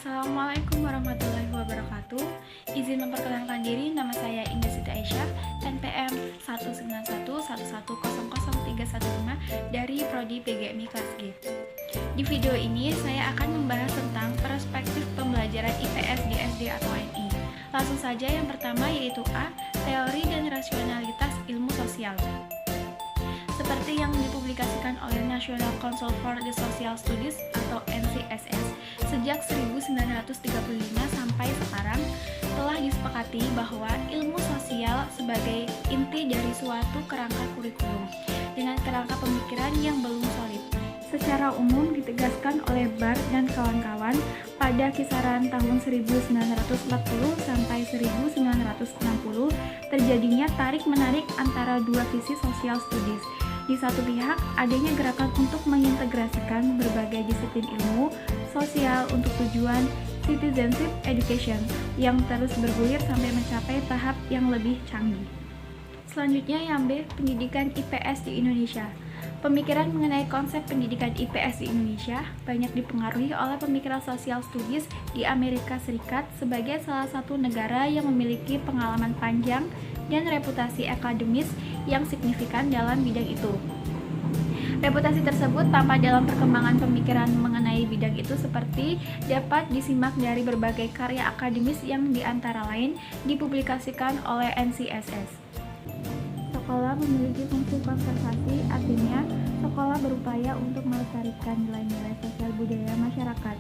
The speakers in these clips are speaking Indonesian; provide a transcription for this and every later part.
Assalamualaikum warahmatullahi wabarakatuh. Izin memperkenalkan diri, nama saya Indah Siti Aisyah, NPM 19111000315 dari Prodi PGMI kelas G. Di video ini saya akan membahas tentang perspektif pembelajaran IPS di SD atau NI. Langsung saja, yang pertama yaitu A. Teori dan rasionalitas ilmu sosial. Seperti yang dipublikasikan oleh National Council for the Social Studies atau NCSS sejak 1935 sampai sekarang, telah disepakati bahwa ilmu sosial sebagai inti dari suatu kerangka kurikulum dengan kerangka pemikiran yang belum solid. Secara umum ditegaskan oleh Barr dan kawan-kawan pada kisaran tahun 1940 sampai 1960 terjadinya tarik-menarik antara dua visi social studies. Di satu pihak, adanya gerakan untuk mengintegrasikan berbagai disiplin ilmu sosial untuk tujuan citizenship education yang terus bergulir sampai mencapai tahap yang lebih canggih. Selanjutnya yang B, pendidikan IPS di Indonesia. Pemikiran mengenai konsep pendidikan IPS di Indonesia banyak dipengaruhi oleh pemikiran social studies di Amerika Serikat sebagai salah satu negara yang memiliki pengalaman panjang dan reputasi akademis yang signifikan dalam bidang itu. Reputasi tersebut tampak dalam perkembangan pemikiran mengenai bidang itu seperti dapat disimak dari berbagai karya akademis yang diantara lain dipublikasikan oleh NCSS. Sekolah memiliki fungsi konservasi, artinya sekolah berupaya untuk melestarikan nilai-nilai sosial budaya masyarakat.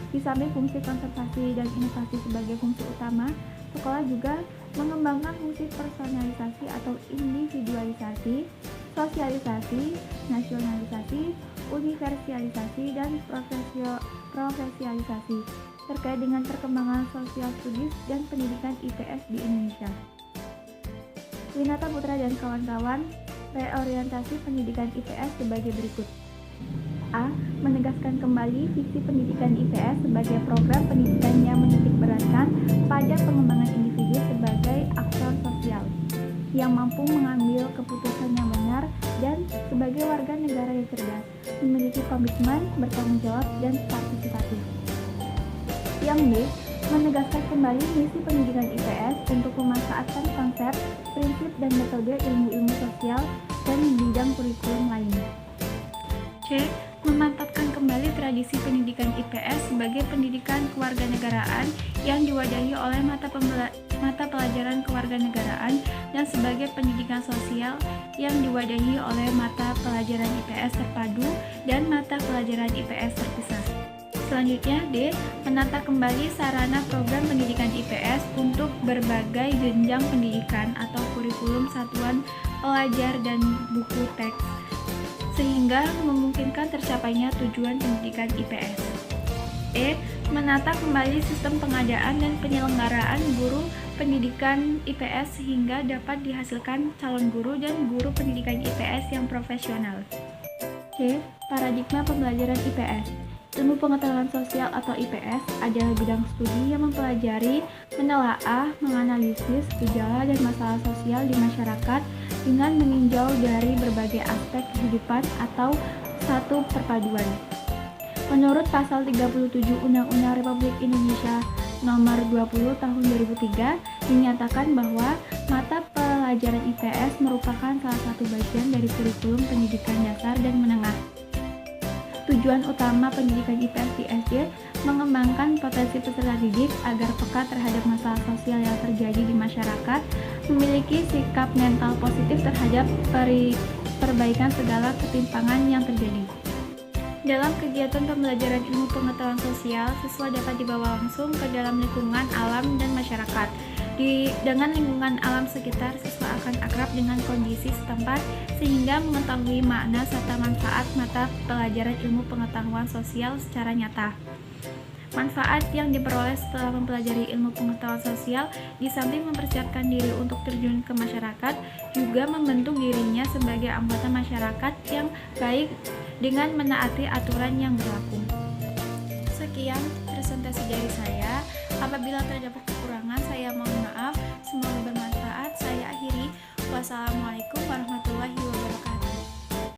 Di samping fungsi konservasi dan inovasi sebagai fungsi utama, sekolah juga mengembangkan fungsi personalisasi atau individualisasi, sosialisasi, nasionalisasi, universalisasi, dan profesialisasi terkait dengan perkembangan sosial studies dan pendidikan IPS di Indonesia. Winata Putra dan kawan-kawan reorientasi pendidikan IPS sebagai berikut. A. Menegaskan kembali visi pendidikan IPS sebagai program pendidikan yang menitikberatkan pada pengembangan individu sebagai aktor sosial yang mampu mengambil keputusan yang benar dan sebagai warga negara yang cerdas, memiliki komitmen, bertanggung jawab, dan partisipatif. Yang B. Menegaskan kembali misi pendidikan IPS untuk memanfaatkan konsep, prinsip, dan metode ilmu-ilmu sosial dan bidang kurikulum lainnya. C. Memantapkan kembali tradisi pendidikan IPS sebagai pendidikan kewarganegaraan yang diwadahi oleh mata pelajaran kewarganegaraan dan sebagai pendidikan sosial yang diwadahi oleh mata pelajaran IPS terpadu dan mata pelajaran IPS terpisah. Selanjutnya D. Menata kembali sarana program pendidikan IPS untuk berbagai jenjang pendidikan atau kurikulum satuan pelajar dan buku teks sehingga memungkinkan tercapainya tujuan pendidikan IPS. E. Menata kembali sistem pengadaan dan penyelenggaraan guru pendidikan IPS sehingga dapat dihasilkan calon guru dan guru pendidikan IPS yang profesional. C. Paradigma pembelajaran IPS. Ilmu pengetahuan sosial atau IPS adalah bidang studi yang mempelajari, menelaah, menganalisis gejala dan masalah sosial di masyarakat dengan meninjau dari berbagai aspek kehidupan atau satu perpaduan. Menurut pasal 37 Undang-Undang Republik Indonesia Nomor 20 Tahun 2003 dinyatakan bahwa mata pelajaran IPS merupakan salah satu bagian dari kurikulum pendidikan dasar dan menengah. Tujuan utama pendidikan IPS di SD mengembangkan potensi peserta didik agar peka terhadap masalah sosial yang terjadi di masyarakat, memiliki sikap mental positif terhadap perbaikan segala ketimpangan yang terjadi. Dalam kegiatan pembelajaran ilmu pengetahuan sosial, siswa dapat dibawa langsung ke dalam lingkungan alam dan masyarakat. Dengan lingkungan alam sekitar, siswa akan akrab dengan kondisi setempat sehingga mengetahui makna serta manfaat mata pelajaran ilmu pengetahuan sosial secara nyata. Manfaat yang diperoleh setelah mempelajari ilmu pengetahuan sosial di samping mempersiapkan diri untuk terjun ke masyarakat, juga membentuk dirinya sebagai anggota masyarakat yang baik dengan menaati aturan yang berlaku. Sekian presentasi dari saya. Apabila terdapat kekurangan, saya mohon maaf. Semoga bermanfaat. Saya akhiri. Wassalamualaikum warahmatullahi wabarakatuh.